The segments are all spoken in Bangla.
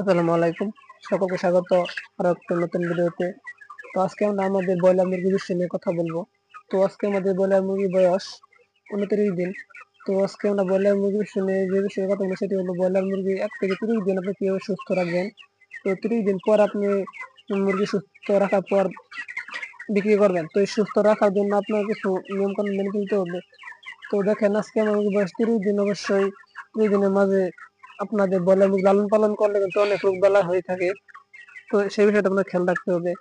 আসসালামু আলাইকুম। সকলকে স্বাগত আরো একটা নতুন ভিডিওতে। তো আজকে আমরা আমাদের ব্রয়লার মুরগির বিষয় নিয়ে কথা বলবো। তো আজকে আমাদের ব্রয়লার মুরগির বয়স 29 দিন। তো আজকে আমরা ব্রয়লার মুরগির বিষয় নিয়ে যে বিষয়ে কথা বলবো সেটি হলো ব্রয়লার মুরগি 1 থেকে 30 দিন আপনি কিভাবে সুস্থ রাখবেন। তো 30 দিন পর আপনি মুরগি সুস্থ রাখার পর বিক্রি করবেন। তো এই সুস্থ রাখার জন্য আপনার কিছু নিয়মকানুন মেনে চলতে হবে। তো দেখেন আজকে আমার মুরগির বয়স 30 দিন, অবশ্যই 30 দিনের মাঝে আপনাদের ব্রয়লার মুরগি লালন পালন করলে কিন্তু অনেক রোগবালাই হয়ে থাকে। তো সেই বিষয়টা আপনার খেয়াল রাখতে হবে।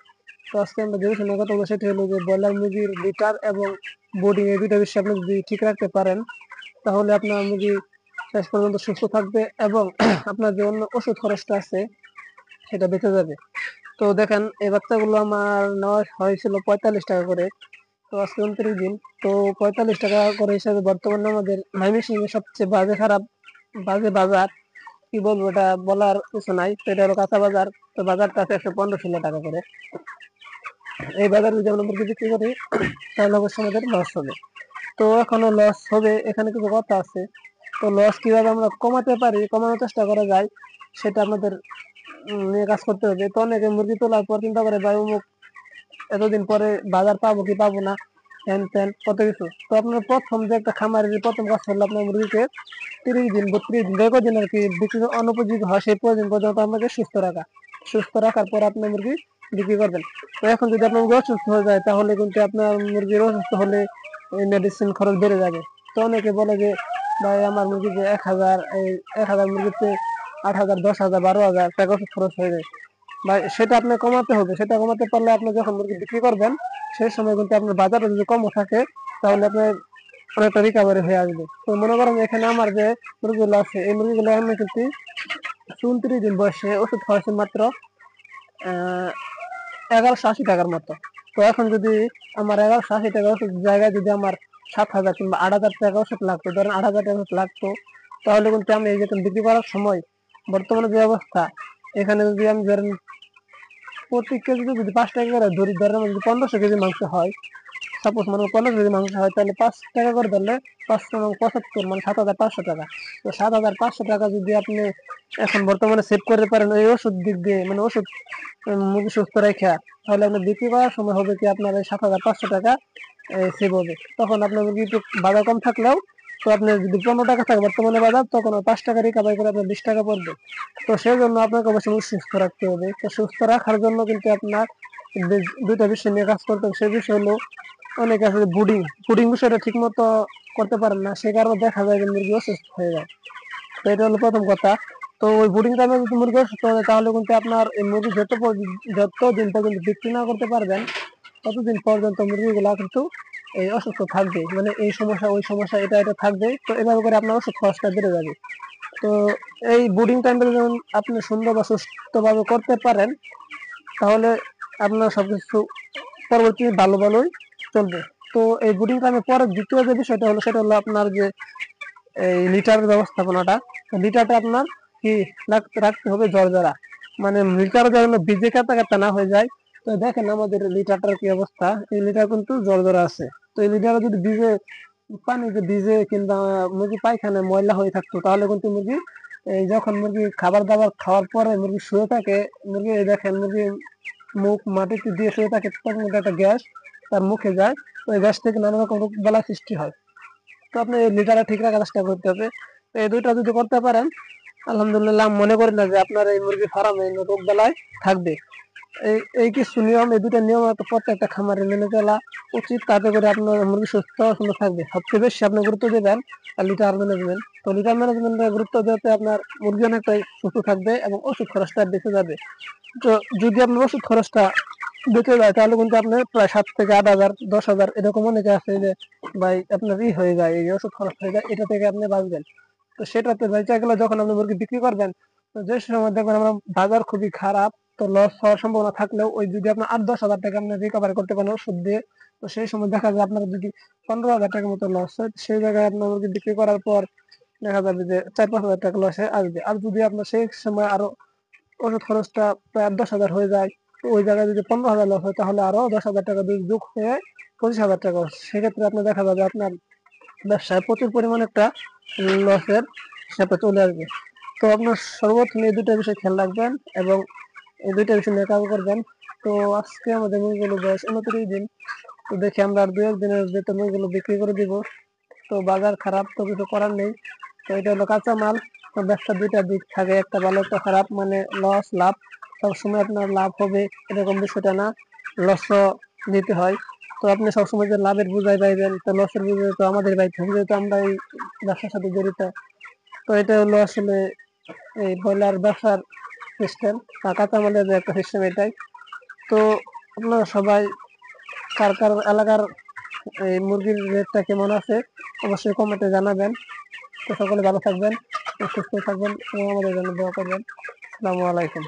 তো আজকে আমরা যে বিষয় নিয়ে কথা বলবো সেটি হলো যে ব্রয়লার মুরগির লিটার এবং বোর্ডিং এই দুইটা বিষয় আপনি যদি ঠিক রাখতে পারেন তাহলে আপনার মুরগি শেষ পর্যন্ত সুস্থ থাকবে এবং আপনার যে অন্য ওষুধ খরচটা আছে সেটা বেঁচে যাবে। তো দেখেন এই বাচ্চাগুলো আমার নেওয়া হয়েছিল 45 টাকা করে। তো আজকে 29 দিন। তো 45 টাকা করে হিসাবে বর্তমানে আমাদের ময়মনসিংহে সবচেয়ে বাজে বাজার কি বলবো, এটা বলার কিছু নাই। তো এটা হলো কাঁচা বাজার। তো বাজারটা আছে 115-16 টাকা করে। এই বাজারে যদি আমরা মুরগি বিক্রি করি তাহলে অবশ্যই আমাদের লস হবে। তো এখনো লস হবে, এখানে কিছু কথা আছে। তো লস কিভাবে আমরা কমাতে পারি, কমানোর চেষ্টা করা যায়, সেটা আমাদের নিয়ে কাজ করতে হবে। তো অনেকে মুরগি তোলার পর চিন্তা করে ভাই অমুক এতদিন পরে বাজার পাবো কি পাবো না, হ্যান ত্যান কত কিছু। তো আপনার প্রথম যে একটা খামারের প্রথম কাজ হলো আপনার মুরগিকে 30 দিন 32 দিন যে কদিন আর কি বিক্রি অনুপযোগী হয় সেই পর্যন্ত পর্যন্ত আপনাকে সুস্থ রাখার পর আপনার মুরগি বিক্রি করবেন। তো এখন যদি আপনার মুরগি অসুস্থ হয়ে যায় তাহলে কিন্তু আপনার মুরগির অসুস্থ হলে এই মেডিসিন খরচ বেড়ে যাবে। তো অনেকে বলে যে ভাই আমার মুরগি যে 1,000, এই 1,000 মুরগিতে 8,000, 10,000, 12,000 টাকা ওষুধ খরচ হয়ে যায়। বা সেটা আপনার কমাতে হবে। সেটা কমাতে পারলে আপনি যখন মুরগি বিক্রি করবেন সেই সময় কিন্তু আপনার বাজারে যদি কম থাকে তাহলে আপনার অনেকটা রিকভারি হয়ে আসবে। তো মনে করেন এখানে আমার যে মুরগিগুলো আছে এই মুরগিগুলো আমি কিন্তু 34 দিন বয়সে ওষুধ খাওয়াচ্ছি মাত্র 1180 টাকার মতো। তো এখন যদি আমার 1180 টাকা ওষুধ জায়গায় যদি আমার 7,000 কিংবা 8,000 টাকা ওষুধ লাগতো, ধরেন 8,000 টাকা ওষুধ লাগতো, তাহলে কিন্তু আমি এই যে বিক্রি করার সময় বর্তমানে যে অবস্থা, এখানে যদি আমি ধরেন প্রতি কেজি যদি 5 টাকা করে ধরি, ধরেন যদি 1500 কেজি মাংস হয়, সাপোজ মানে 15 কেজি মাংস হয়, তাহলে 5 টাকা করে ধরলে 575 মানে 7,500 টাকা। তো 7,500 টাকা যদি আপনি এখন বর্তমানে সেভ করতে পারেন ওই ওষুধ দিক দিয়ে, মানে ওষুধ মুরগি সুস্থ রেখা, তাহলে আপনি বিক্রি করার সময় হবে কি আপনার এই 7,500 টাকা সেভ হবে। তখন আপনার মুরগি একটু বাজার কম থাকলেও, তো আপনার যদি 15 টাকা থাকে বর্তমানে বাজার, তখন 5 টাকা রিকভারি করে আপনার 20 টাকা পড়বে। তো সেই জন্য আপনাকে অবশ্যই সুস্থ রাখতে হবে। তো সুস্থ রাখার জন্য কিন্তু আপনার দুইটা বিষয় নিয়ে কাজ করতে হবে। সেই বিষয় হলো অনেকে আছে বুডিং বুডিং বিষয়টা ঠিক মতো করতে পারেন না, সে কারণে দেখা যায় যে মুরগি অসুস্থ হয়ে যায়। তো এটা হলো প্রথম কথা। তো ওই বুডিং টাইমে যদি মুরগি অসুস্থ হয়ে যায় তাহলে কিন্তু আপনার এই মুরগি যতদিন পর্যন্ত বিক্রি না করতে পারবেন ততদিন পর্যন্ত মুরগিগুলা কিন্তু এই অসুস্থ থাকবে, মানে এই সমস্যা ওই সমস্যা এটা এটা থাকবে। তো এভাবে করে আপনার ওষুধ খরচটা বেড়ে যাবে। তো এই বুডিং টাইমটা যখন আপনি সুন্দর বা সুস্থভাবে করতে পারেন তাহলে আপনার সবকিছু পরবর্তী ভালোই চলবে। তো এই বুডিং টাইমের পরে দ্বিতীয় যে বিষয়টা হলো সেটা হলো আপনার যে এই লিটারের ব্যবস্থাপনাটা। লিটারটা আপনার কি রাখতে হবে জর্জরা, মানে লিটার যেন ভিজে কাতা কাতা না হয়ে যায়। তো দেখেন আমাদের লিটারটার কি অবস্থা, এই লিটার কিন্তু জর্জরা আছে। তো এই লিটারে যদি পানিতে ভিজে কিংবা মুরগি পায়খানায় ময়লা হয়ে থাকতো তাহলে কিন্তু মুরগি এই যখন মুরগি খাবার দাবার খাওয়ার পরে মুরগি শুয়ে থাকে, মুরগি এই দেখেন মুরগি মুখ মাটিতে দিয়ে শুয়ে থাকে, তখন কিন্তু একটা গ্যাস তার মুখে যায়। ওই গ্যাস থেকে নানা রকম রোগ বালা সৃষ্টি হয়। তো আপনি এই লিটারটা ঠিক রাখার চেষ্টা করতে হবে। তো এই দুইটা যদি করতে পারেন আলহামদুলিল্লাহ, মনে করি না যে আপনার এই মুরগি ফার্মে রোগ বালাই থাকবে। এই এই কিছু নিয়ম, এই দুইটা নিয়ম প্রত্যেকটা খামারে মেনে চলা উচিত, তাতে করে আপনার মুরগি সুস্থ সুন্দর থাকবে। সবচেয়ে বেশি আপনি গুরুত্ব দেবেন লিটার ম্যানেজমেন্ট। তো লিটার ম্যানেজমেন্টে গুরুত্ব দিতে আপনার মুরগি অনেকটাই সুস্থ থাকবে এবং ওষুধ খরচটা বেঁচে যাবে। তো যদি আপনার ওষুধ খরচটা বেঁচে যায় তাহলে কিন্তু আপনার প্রায় 7 থেকে 8,000, 10,000 এরকম অনেকে আছে যে ভাই আপনার হয়ে যায়, এই ওষুধ খরচ হয়ে যায়, এটা থেকে আপনি বাঁচবেন। তো সেটাতে বেঁচে গেলে যখন আপনি মুরগি বিক্রি করবেন, তো যে সময় দেখবেন আমরা বাজার খুবই খারাপ, তো লস হওয়ার সম্ভাবনা থাকলেও ওই যদি আপনার 8-10 হাজার টাকা আপনি রিকভারি করতে পারেন ওষুধ দিয়ে, তো সেই সময় দেখা যায় আপনার যদি 15,000 টাকার মতো লস হয়, সেই জায়গায় আপনার মুরগি বিক্রি করার পর দেখা যাবে যে 4-5 হাজার টাকা লসে আসবে। আর যদি আপনার সেই সময় আরো ওষুধ খরচটা প্রায় 10,000 হয়ে যায়, তো ওই জায়গায় যদি 15,000 লস হয় তাহলে আরো 10,000 টাকা যোগ হয়ে 25,000 টাকা। সেক্ষেত্রে আপনার দেখা যাবে আপনার ব্যবসায় প্রচুর পরিমাণে একটা লসের হিসাবে চলে আসবে। তো আপনার সর্বপ্রথম এই দুটা বিষয় খেয়াল রাখবেন এবং এই দুইটা বিষয় নিয়ে কাজ করবেন। তো আজকে আমাদের মুরগিগুলো বয়স 29 দিন। তো দেখি আমরা আর 2-1 দিনের ভিতরে মুরগিগুলো বিক্রি করে দিব। তো বাজার খারাপ, তো কিছু করার নেই। তো এটা হলো কাঁচা মাল। তো ব্যবসা দুইটা দিক থাকে, একটা ভালো একটা খারাপ, মানে লস লাভ। সবসময় আপনার লাভ হবে এরকম বিষয়টা না, লসও নিতে হয়। তো আপনি সবসময় যে লাভের বুঝাই পাইবেন, তো লসের বুঝাই তো আমাদের পাইতে হবে, যেহেতু আমরা এই ব্যবসার সাথে জড়িত। তো এটা হলো আসলে এই ব্রয়লার ব্যবসার সিস্টেম বা কাঁচামালের যে একটা সিস্টেম এটাই। তো আপনারা সবাই কার কার এলাকার এই মুরগির রেটটা কেমন আছে অবশ্যই কমেন্টে জানাবেন। তো সকলে ভালো থাকবেন, সুস্থ থাকবেন এবং আমাদের জন্য দোয়া করবেন। আসসালামু আলাইকুম।